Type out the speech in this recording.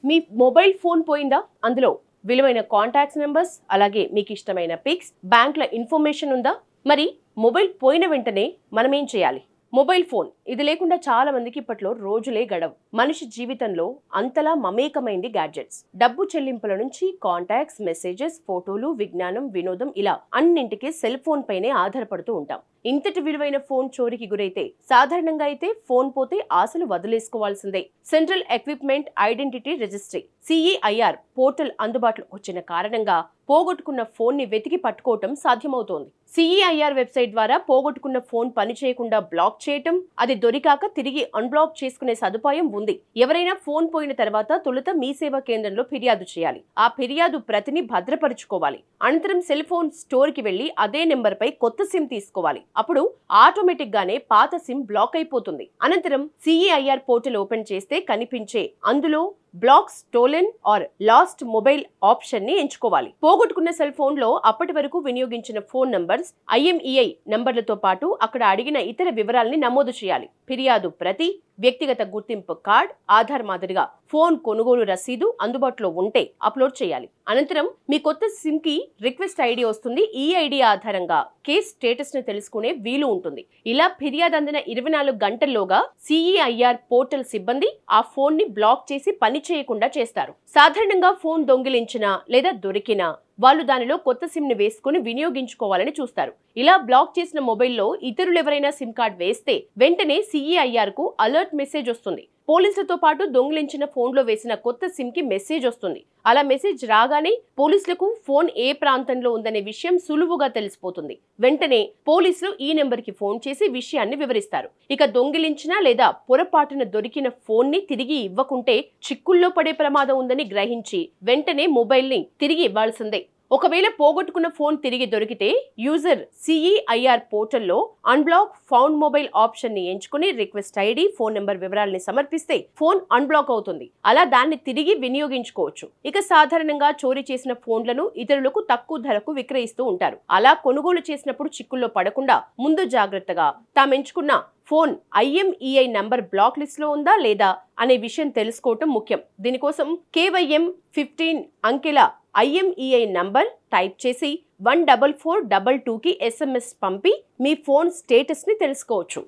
మీ mobile phone పోయిందా? అందులో విలువైన కాంటాక్ట్స్ నెంబర్స్, అలాగే మీకు ఇష్టమైన పిక్స్, బ్యాంకుల ఇన్ఫర్మేషన్ ఉందా? మరి మొబైల్ పోయిన వెంటనే మనం ఏం చేయాలి? మొబైల్ ఫోన్ ఇది లేకుండా చాలా మందికి ఇప్పట్లో రోజులే గడవు. మనిషి జీవితంలో అంతలా మమేకమైంది గ్యాడ్జెట్స్. డబ్బు చెల్లింపుల నుంచి కాంటాక్ట్స్, మెసేజెస్, ఫోటోలు, విజ్ఞానం, వినోదం ఇలా అన్నింటికీ సెల్ ఫోన్ పైనే ఆధారపడుతూ ఉంటాం. ఇంతటి విలువైన ఫోన్ చోరికి గురైతే సాధారణంగా అయితే ఫోన్ పోతే ఆశలు వదిలేసుకోవాల్సిందే. Central equipment identity registry CEIR portal అందుబాటులో వచ్చిన కారణంగా పోగొట్టుకున్న ఫోన్ ని వెతికి పట్టుకోవటం సాధ్యమవుతోంది. CEIR వెబ్సైట్ ద్వారా పోగొట్టుకున్న ఫోన్ పనిచేయకుండా బ్లాక్ చేయటం, అది దొరికాక తిరిగి అన్బ్లాక్ చేసుకునే సదుపాయం ఉంది. ఎవరైనా ఫోన్ పోయిన తర్వాత తొలుత మీ సేవా కేంద్రంలో ఫిర్యాదు చేయాలి. ఆ ఫిర్యాదు ప్రతిని భద్రపరుచుకోవాలి. అనంతరం సెల్ ఫోన్ స్టోర్ కి వెళ్లి అదే నెంబర్ పై కొత్త సిమ్ తీసుకోవాలి. అప్పుడు ఆటోమేటిక్ గానే పాత సిమ్ బ్లాక్ అయిపోతుంది. అనంతరం CEIR పోర్టల్ ఓపెన్ చేస్తే కనిపించే అందులో block, stolen or lost mobile option ని ఎంచుకోవాలి. పోగొట్టుకున్న సెల్ ఫోన్ లో అప్పటి వరకు వినియోగించిన ఫోన్ నంబర్స్, IMEI నంబర్లతో పాటు అక్కడ అడిగిన ఇతర వివరాలని నమోదు చేయాలి. ఫిర్యాదు ప్రతి, వ్యక్తిగత గుర్తింపు కార్డ్, ఆధార్ మాదిరిగా ఫోన్ కొనుగోలు రసీదు అందుబాటులో ఉంటే అప్లోడ్ చేయాలి. అనంతరం మీ కొత్త సిమ్ కి రిక్వెస్ట్ ID వస్తుంది. ఈ ID ఆధారంగా కేస్ స్టేటస్ ని తెలుసుకునే వీలు ఉంటుంది. ఇలా ఫిర్యాదు అందిన 24 గంటల్లోగా CEIR పోర్టల్ సిబ్బంది ఆ ఫోన్ ని బ్లాక్ చేసి పని చేయకుండా చేస్తారు. సాధారణంగా ఫోన్ దొంగిలించినా లేదా దొరికినా వాళ్ళు దానిలో కొత్త సిమ్ ని వేసుకుని వినియోగించుకోవాలని చూస్తారు. ఇలా బ్లాక్ చేసిన మొబైల్లో ఇతరులు ఎవరైనా సిమ్ కార్డ్ వేస్తే వెంటనే CEIR కు అలర్ట్ మెసేజ్ వస్తుంది. పోలీసులతో పాటు దొంగిలించిన ఫోన్ లో వేసిన కొత్త సిమ్ కి మెసేజ్ వస్తుంది. అలా మెసేజ్ రాగానే పోలీసులకు ఫోన్ ఏ ప్రాంతంలో ఉందనే విషయం సులువుగా తెలిసిపోతుంది. వెంటనే పోలీసులు ఈ నెంబర్ కి ఫోన్ చేసి విషయాన్ని వివరిస్తారు. ఇక దొంగిలించిన లేదా పొరపాటున దొరికిన ఫోన్ ని తిరిగి ఇవ్వకుంటే చిక్కుల్లో పడే ప్రమాదం ఉందని గ్రహించి వెంటనే మొబైల్ ని తిరిగి ఇవ్వాల్సిందే. ఒకవేళ పోగొట్టుకున్న ఫోన్ తిరిగి దొరికితే యూజర్ CEIR పోర్టల్లో అన్బ్లాక్ ఫౌండ్ మొబైల్ ఆప్షన్ ని ఎంచుకుని రిక్వెస్ట్ ID, ఫోన్ నెంబర్ వివరాలని సమర్పిస్తే ఫోన్ అన్బ్లాక్ అవుతుంది. అలా దాన్ని తిరిగి వినియోగించుకోవచ్చు. ఇక సాధారణంగా చోరీ చేసిన ఫోన్లను ఇతరులకు తక్కువ ధరకు విక్రయిస్తూ ఉంటారు. అలా కొనుగోలు చేసినప్పుడు చిక్కుల్లో పడకుండా ముందు జాగ్రత్తగా తామెంచుకున్న phone IMEI number black list లో ఉందా లేదా అనే విషయం తెలుసుకోవటం ముఖ్యం. దీనికోసం KYM 15 అంకెల IMEI నంబర్ టైప్ చేసి 14422కి SMS పంపి మీ ఫోన్ స్టేటస్ ని తెలుసుకోవచ్చు.